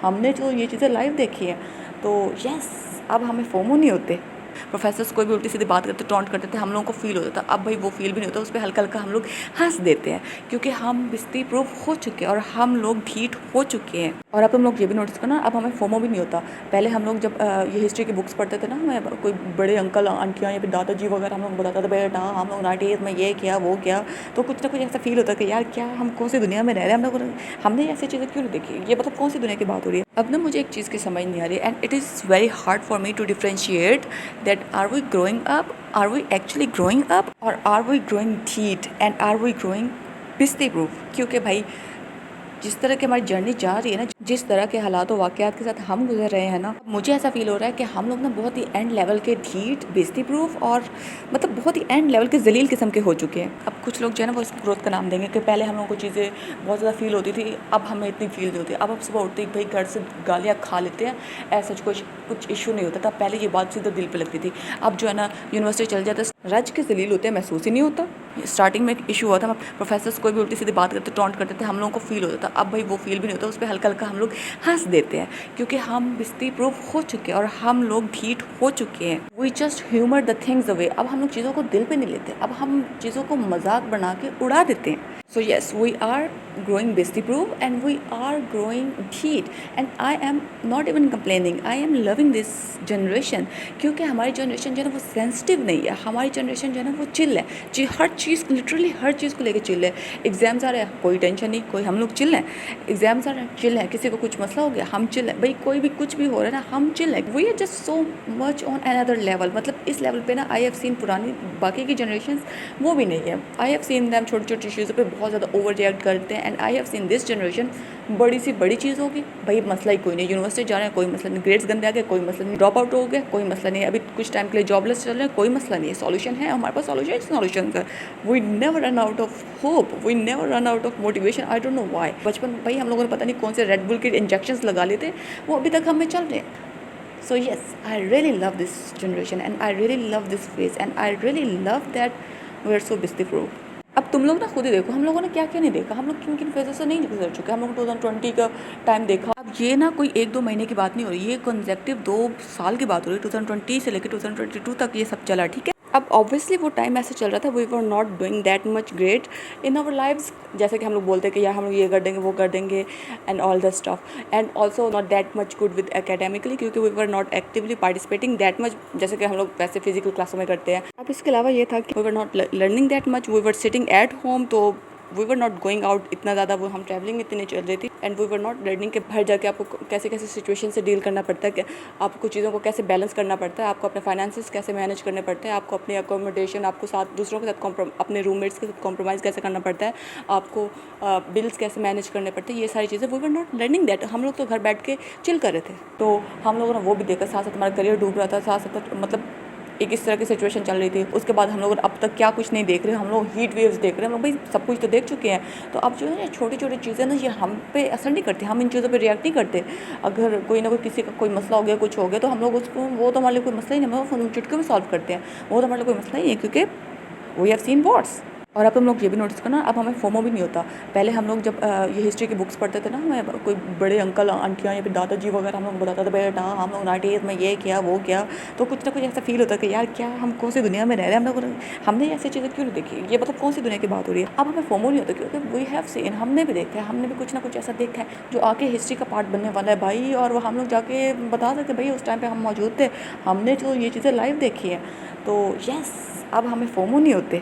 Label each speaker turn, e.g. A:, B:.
A: हमने जो ये चीज़ें लाइव देखी हैं, तो यस अब हमें फोमो नहीं होते। प्रोफेसर्स कोई भी उल्टी सीधी बात करते टॉन्ट करते थे, हम लोगों को फील होता था। अब भाई वो फील भी नहीं होता, उस पर हल्का हल्का हम लोग हंस देते हैं, क्योंकि हम बिस्ती प्रूफ हो चुके हैं और हम लोग ढीठ हो चुके हैं। और अब तुम लोग ये भी नोटिस करना, अब हमें फोमो भी नहीं होता। पहले हम लोग जब ये हिस्ट्री की बुक्स पढ़ते थे ना, हमें कोई बड़े अंकल आंटियाँ या फिर दादाजी वगैरह हम लोग बताते थे, बेटा हम लोग 90s में ये किया वो किया, तो कुछ ना कुछ ऐसा फील होता है कि यार क्या हम कौन सी दुनिया में रह रहे हैं, हम लोग हमने ऐसी चीज़ें क्यों नहीं देखी, ये मतलब कौन सी दुनिया की बात हो रही है। अब ना मुझे एक चीज़ की समझ नहीं आ रही, and it is very hard for me to differentiate that are we growing up, are we actually growing up, or are we growing teeth, and are we growing पिस्ती प्रूफ। क्योंकि भाई जिस तरह की हमारी जर्नी जा रही है ना, जिस तरह के हालात और वाक़यात के साथ हम गुजर रहे हैं ना, मुझे ऐसा फील हो रहा है कि हम लोग ना बहुत ही एंड लेवल के ढीठ बेइज्जती प्रूफ और मतलब बहुत ही एंड लेवल के जलील किस्म के हो चुके हैं। अब कुछ लोग जो है ना वो इसको ग्रोथ का नाम देंगे कि पहले हम लोगों को चीज़ें बहुत ज़्यादा फील होती थी, अब हमें इतनी फील नहीं होती। अब सुबह उठते ही भाई घर से गालियाँ खा लेते हैं, ऐसा कुछ इशू नहीं होता था। पहले ये बात सीधा दिल पे लगती थी। अब जो है ना यूनिवर्सिटी चल जाता है, रज के जलील होते हैं, महसूस ही नहीं होता। स्टार्टिंग में एक इशू हुआ था, प्रोफेसर्स कोई भी उल्टी सीधी बात करते टॉन्ट करते थे, हम लोगों को फील होता था। अब भाई वो फील भी नहीं होता, उस पर हल्का हल्का हम लोग हंस देते हैं, क्योंकि हम बिस्ती प्रूफ हो चुके हैं और हम लोग ढीठ हो चुके हैं। We just humour the things away. अब हम लोग चीज़ों को दिल पे नहीं लेते, अब हम चीज़ों को मजाक बना के उड़ा देते हैं। So yes we are growing बेइज्जती proof and we are growing ढीठ, and I am not even complaining, I am loving this generation. क्योंकि हमारी जनरेशन जो है ना वो सेंसिटिव नहीं है, हमारी जनरेशन जो है ना वो चिल है जी, हर चीज़ लिटरली हर चीज़ को लेकर चिल है। एग्जाम्स आ रहे हैं, कोई टेंशन नहीं, कोई हम लोग चिल हैं। एग्जाम्स आ रहे हैं, चिल है। किसी को कुछ मसला हो गया, हम चिल है। भाई कोई भी कुछ भी हो रहा है ना, हम चिल है। We are just so much on another level. मतलब इस लेवल पे ना आई हैव सीन पुरानी बाकी की जनरेशन वो भी नहीं है। आई हैव सीन दैम छोटी छोटी चीज़ों पे बहुत ज़्यादा ओवर रिएक्ट करते हैं, and I have seen this generation बड़ी सी बड़ी चीज़ होगी, भाई मसला ही कोई नहीं। यूनिवर्सिटी जा रहे हैं, कोई मसला नहीं। ग्रेड्स गंदे आ गए, कोई मसला नहीं। ड्रॉप आउट हो गया, कोई मसला नहीं। अभी कुछ टाइम के लिए जॉबलेस चल रहे हैं, कोई मसला नहीं है। सॉल्यूशन है हमारे पास, सॉल्यूशन है। We never run out of hope, we never run out of motivation. I don't know why. बचपन भाई हम लोगों ने पता नहीं कौन से रेड बुल के इंजेक्शंस लगा लिए थे, वो अभी तक हमें चल रहे हैं। So yes, I really love this generation and I really love this phase and I really love that we are so busy proof. अब तुम लोग ना खुद ही देखो, हम लोगों ने क्या क्या नहीं देखा, हम लोग किन किन फेजेस से नहीं गुजर चुके। हम लोग 2020 का टाइम देखा। अब ये ना कोई 1-2 महीने की बात नहीं हो रही, ये कंसेक्टिव 2 साल की बात हो रही है। 2020 से लेकर 2022 तक ये सब चला, ठीक है। अब ऑब्वियसली वो टाइम ऐसे चल रहा था, we were not doing that much great in our lives. जैसे कि हम लोग बोलते हैं कि यार हम लोग ये कर देंगे वो कर देंगे and all the stuff, and also not that much good with academically, क्योंकि we were not actively participating that much, जैसे कि हम लोग वैसे फिजिकल क्लासों में करते हैं। अब इसके अलावा ये था कि we were not learning that much, we were sitting at home, तो we were not going out इतना ज़्यादा, वो हम ट्रैवलिंग इतनी चल रही थी, and we were not learning के बाहर जाके आपको कैसे कैसे सिचुएशन से डील करना पड़ता है, कि आपको चीज़ों को कैसे बैलेंस करना पड़ता है, आपको अपने फाइनेंसेस कैसे मैनेज करने पड़ते हैं, आपको अपनी अकोमोडेशन, आपको साथ दूसरों के साथ अपने रूममेट्स के साथ कॉम्प्रोमाइज़ कैसे करना पड़ता है, आपको बिल्स कैसे मैनेज करने पड़ते हैं, ये सारी चीज़ें we were not learning that. हम लोग तो घर बैठ के चिल कर रहे थे, तो हम लोगों ने वो भी देखा। साथ साथ हमारा करियर डूब रहा था, साथ साथ मतलब एक इस तरह की सिचुएशन चल रही थी। उसके बाद हम लोग अब तक क्या कुछ नहीं देख रहे, हम लोग हीट वेव्स देख रहे हैं। हम लोग भाई सब कुछ तो देख चुके हैं। तो अब जो है ना छोटी छोटी चीज़ें ना, ये हम पे असर नहीं करती, हम इन चीज़ों पे रिएक्ट नहीं करते। अगर कोई ना कोई किसी का कोई मसला हो गया, कुछ हो गया, तो हम लोग उसको, वो तो हमारे लिए कोई मसला ही नहीं, हम फ़ोन चुटकियों में सॉल्व करते हैं, वो तो हमारे लिए कोई मसला ही नहीं है, क्योंकि वी हैव सीन वॉट्स। और अब तुम लोग ये भी नोटिस करना, अब हमें फोमो भी नहीं होता। पहले हम लोग जब ये हिस्ट्री की बुक्स पढ़ते थे ना, हमें कोई बड़े अंकल आंटियाँ या फिर दादाजी वगैरह हम लोग बताते थे, बेटा हम लोग 90s में ये किया वो किया, तो कुछ ना कुछ ऐसा फील होता है कि यार क्या हम कौन सी दुनिया में रह रहे हैं, हम लोग हमने ऐसी चीज़ें क्यों नहीं देखी, ये मतलब कौन सी दुनिया की बात हो रही है। अब हमें फोमो नहीं होता, क्योंकि वी हैव सीन, हमने भी देखा है, हमने भी कुछ ना कुछ ऐसा देखा है जो आके हिस्ट्री का पार्ट बनने वाला है भाई, और वो हम लोग जाके बता सकते भाई उस टाइम पर हम मौजूद थे, हमने जो ये चीज़ें लाइव देखी हैं। तो यस अब हमें फोमो नहीं होते।